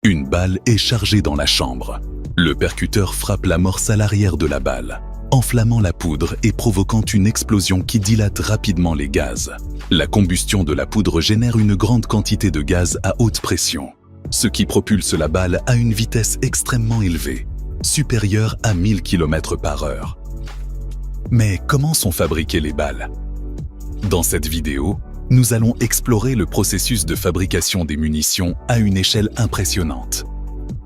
Une balle est chargée dans la chambre. Le percuteur frappe l'amorce à l'arrière de la balle, enflammant la poudre et provoquant une explosion qui dilate rapidement les gaz. La combustion de la poudre génère une grande quantité de gaz à haute pression, ce qui propulse la balle à une vitesse extrêmement élevée, supérieure à 1000 km/h. Mais comment sont fabriquées les balles? Dans cette vidéo, nous allons explorer le processus de fabrication des munitions à une échelle impressionnante.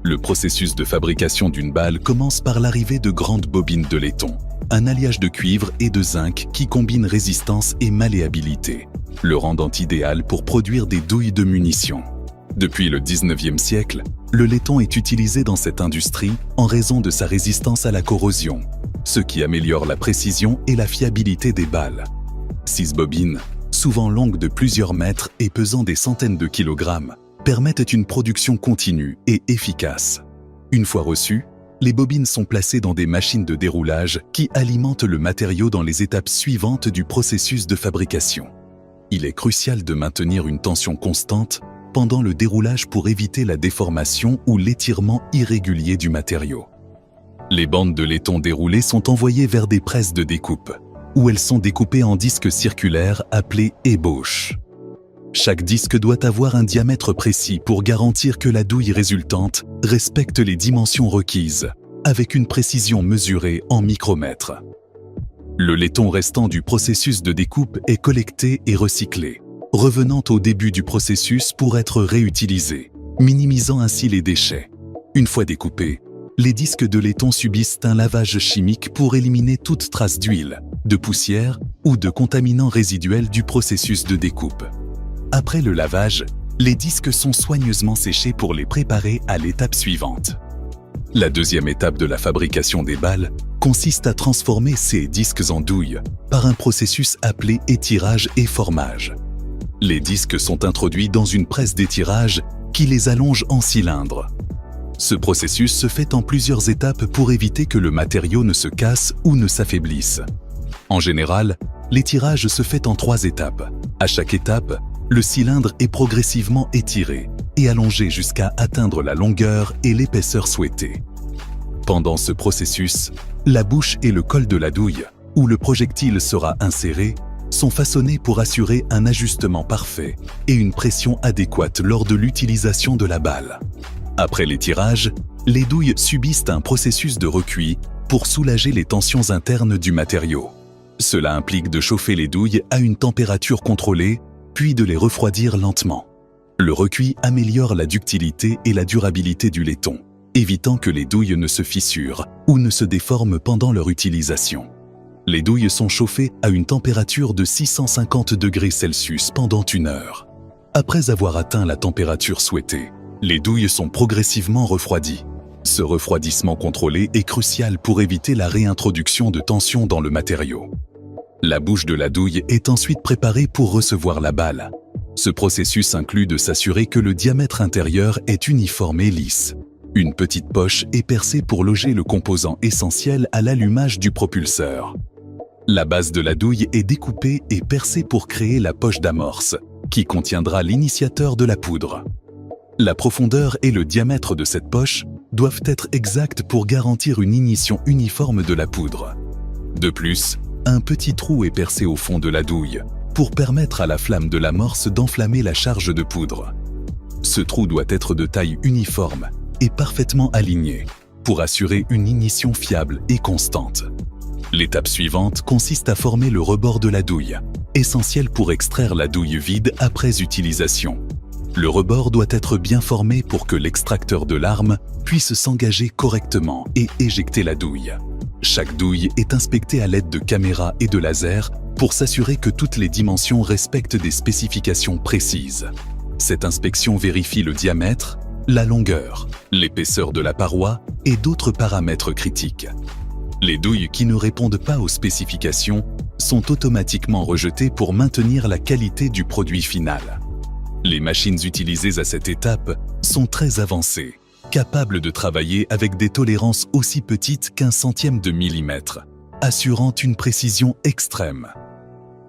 Le processus de fabrication d'une balle commence par l'arrivée de grandes bobines de laiton, un alliage de cuivre et de zinc qui combine résistance et malléabilité, le rendant idéal pour produire des douilles de munitions. Depuis le 19e siècle, le laiton est utilisé dans cette industrie en raison de sa résistance à la corrosion, ce qui améliore la précision et la fiabilité des balles. 6 bobines, souvent longues de plusieurs mètres et pesant des centaines de kilogrammes, permettent une production continue et efficace. Une fois reçues, les bobines sont placées dans des machines de déroulage qui alimentent le matériau dans les étapes suivantes du processus de fabrication. Il est crucial de maintenir une tension constante pendant le déroulage pour éviter la déformation ou l'étirement irrégulier du matériau. Les bandes de laiton déroulées sont envoyées vers des presses de découpe, où elles sont découpées en disques circulaires appelés ébauches. Chaque disque doit avoir un diamètre précis pour garantir que la douille résultante respecte les dimensions requises, avec une précision mesurée en micromètres. Le laiton restant du processus de découpe est collecté et recyclé, revenant au début du processus pour être réutilisé, minimisant ainsi les déchets. Une fois découpés, les disques de laiton subissent un lavage chimique pour éliminer toute trace d'huile, de poussière ou de contaminants résiduels du processus de découpe. Après le lavage, les disques sont soigneusement séchés pour les préparer à l'étape suivante. La deuxième étape de la fabrication des balles consiste à transformer ces disques en douilles par un processus appelé étirage et formage. Les disques sont introduits dans une presse d'étirage qui les allonge en cylindre. Ce processus se fait en plusieurs étapes pour éviter que le matériau ne se casse ou ne s'affaiblisse. En général, l'étirage se fait en 3 étapes. À chaque étape, le cylindre est progressivement étiré et allongé jusqu'à atteindre la longueur et l'épaisseur souhaitées. Pendant ce processus, la bouche et le col de la douille, où le projectile sera inséré, sont façonnés pour assurer un ajustement parfait et une pression adéquate lors de l'utilisation de la balle. Après l'étirage, les douilles subissent un processus de recuit pour soulager les tensions internes du matériau. Cela implique de chauffer les douilles à une température contrôlée, puis de les refroidir lentement. Le recuit améliore la ductilité et la durabilité du laiton, évitant que les douilles ne se fissurent ou ne se déforment pendant leur utilisation. Les douilles sont chauffées à une température de 650 degrés Celsius pendant 1 heure. Après avoir atteint la température souhaitée, les douilles sont progressivement refroidies. Ce refroidissement contrôlé est crucial pour éviter la réintroduction de tension dans le matériau. La bouche de la douille est ensuite préparée pour recevoir la balle. Ce processus inclut de s'assurer que le diamètre intérieur est uniforme et lisse. Une petite poche est percée pour loger le composant essentiel à l'allumage du propulseur. La base de la douille est découpée et percée pour créer la poche d'amorce, qui contiendra l'initiateur de la poudre. La profondeur et le diamètre de cette poche doivent être exacts pour garantir une ignition uniforme de la poudre. De plus, un petit trou est percé au fond de la douille pour permettre à la flamme de l'amorce d'enflammer la charge de poudre. Ce trou doit être de taille uniforme et parfaitement aligné pour assurer une ignition fiable et constante. L'étape suivante consiste à former le rebord de la douille, essentiel pour extraire la douille vide après utilisation. Le rebord doit être bien formé pour que l'extracteur de l'arme puisse s'engager correctement et éjecter la douille. Chaque douille est inspectée à l'aide de caméras et de lasers pour s'assurer que toutes les dimensions respectent des spécifications précises. Cette inspection vérifie le diamètre, la longueur, l'épaisseur de la paroi et d'autres paramètres critiques. Les douilles qui ne répondent pas aux spécifications sont automatiquement rejetées pour maintenir la qualité du produit final. Les machines utilisées à cette étape sont très avancées, capables de travailler avec des tolérances aussi petites qu'1 centième de millimètre, assurant une précision extrême.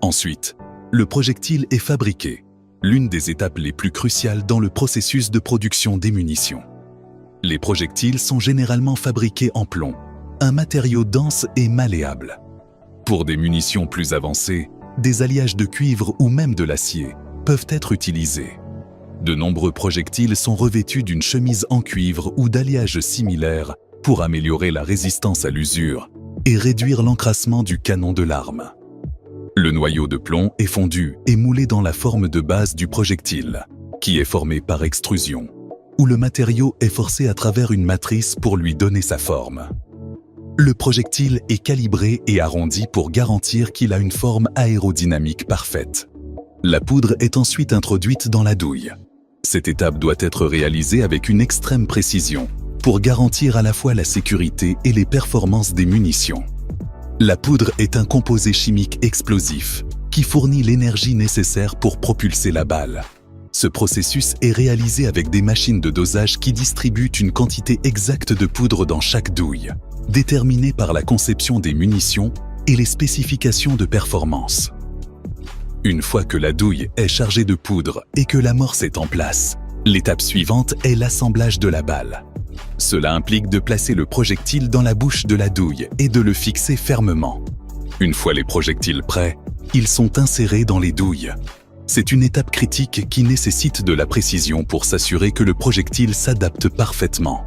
Ensuite, le projectile est fabriqué, l'une des étapes les plus cruciales dans le processus de production des munitions. Les projectiles sont généralement fabriqués en plomb, un matériau dense et malléable. Pour des munitions plus avancées, des alliages de cuivre ou même de l'acier peuvent être utilisés. De nombreux projectiles sont revêtus d'une chemise en cuivre ou d'alliages similaires pour améliorer la résistance à l'usure et réduire l'encrassement du canon de l'arme. Le noyau de plomb est fondu et moulé dans la forme de base du projectile, qui est formé par extrusion, où le matériau est forcé à travers une matrice pour lui donner sa forme. Le projectile est calibré et arrondi pour garantir qu'il a une forme aérodynamique parfaite. La poudre est ensuite introduite dans la douille. Cette étape doit être réalisée avec une extrême précision pour garantir à la fois la sécurité et les performances des munitions. La poudre est un composé chimique explosif qui fournit l'énergie nécessaire pour propulser la balle. Ce processus est réalisé avec des machines de dosage qui distribuent une quantité exacte de poudre dans chaque douille, déterminée par la conception des munitions et les spécifications de performance. Une fois que la douille est chargée de poudre et que l'amorce est en place, l'étape suivante est l'assemblage de la balle. Cela implique de placer le projectile dans la bouche de la douille et de le fixer fermement. Une fois les projectiles prêts, ils sont insérés dans les douilles. C'est une étape critique qui nécessite de la précision pour s'assurer que le projectile s'adapte parfaitement.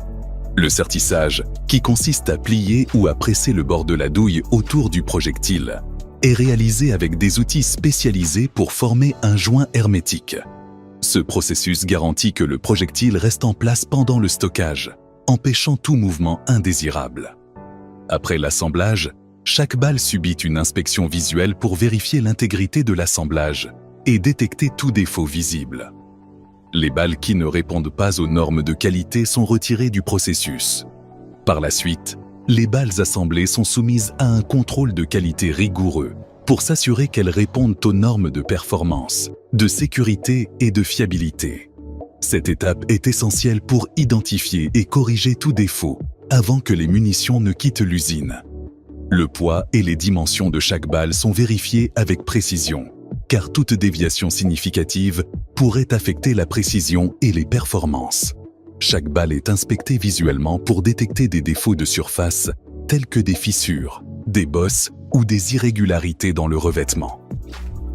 Le sertissage, qui consiste à plier ou à presser le bord de la douille autour du projectile, est réalisé avec des outils spécialisés pour former un joint hermétique. Ce processus garantit que le projectile reste en place pendant le stockage, empêchant tout mouvement indésirable. Après l'assemblage, chaque balle subit une inspection visuelle pour vérifier l'intégrité de l'assemblage et détecter tout défaut visible. Les balles qui ne répondent pas aux normes de qualité sont retirées du processus. Par la suite, les balles assemblées sont soumises à un contrôle de qualité rigoureux pour s'assurer qu'elles répondent aux normes de performance, de sécurité et de fiabilité. Cette étape est essentielle pour identifier et corriger tout défaut avant que les munitions ne quittent l'usine. Le poids et les dimensions de chaque balle sont vérifiés avec précision, car toute déviation significative pourrait affecter la précision et les performances. Chaque balle est inspectée visuellement pour détecter des défauts de surface, tels que des fissures, des bosses ou des irrégularités dans le revêtement.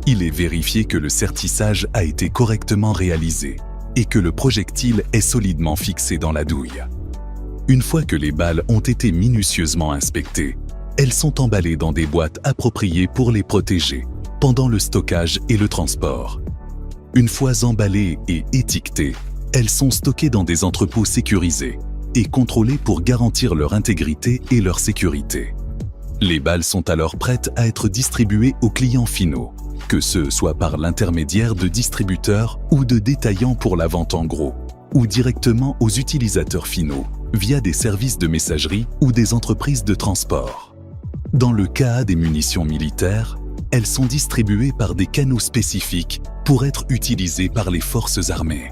Il est vérifié que le sertissage a été correctement réalisé et que le projectile est solidement fixé dans la douille. Une fois que les balles ont été minutieusement inspectées, elles sont emballées dans des boîtes appropriées pour les protéger pendant le stockage et le transport. Une fois emballées et étiquetées, elles sont stockées dans des entrepôts sécurisés et contrôlées pour garantir leur intégrité et leur sécurité. Les balles sont alors prêtes à être distribuées aux clients finaux, que ce soit par l'intermédiaire de distributeurs ou de détaillants pour la vente en gros, ou directement aux utilisateurs finaux, via des services de messagerie ou des entreprises de transport. Dans le cas des munitions militaires, elles sont distribuées par des canaux spécifiques pour être utilisées par les forces armées.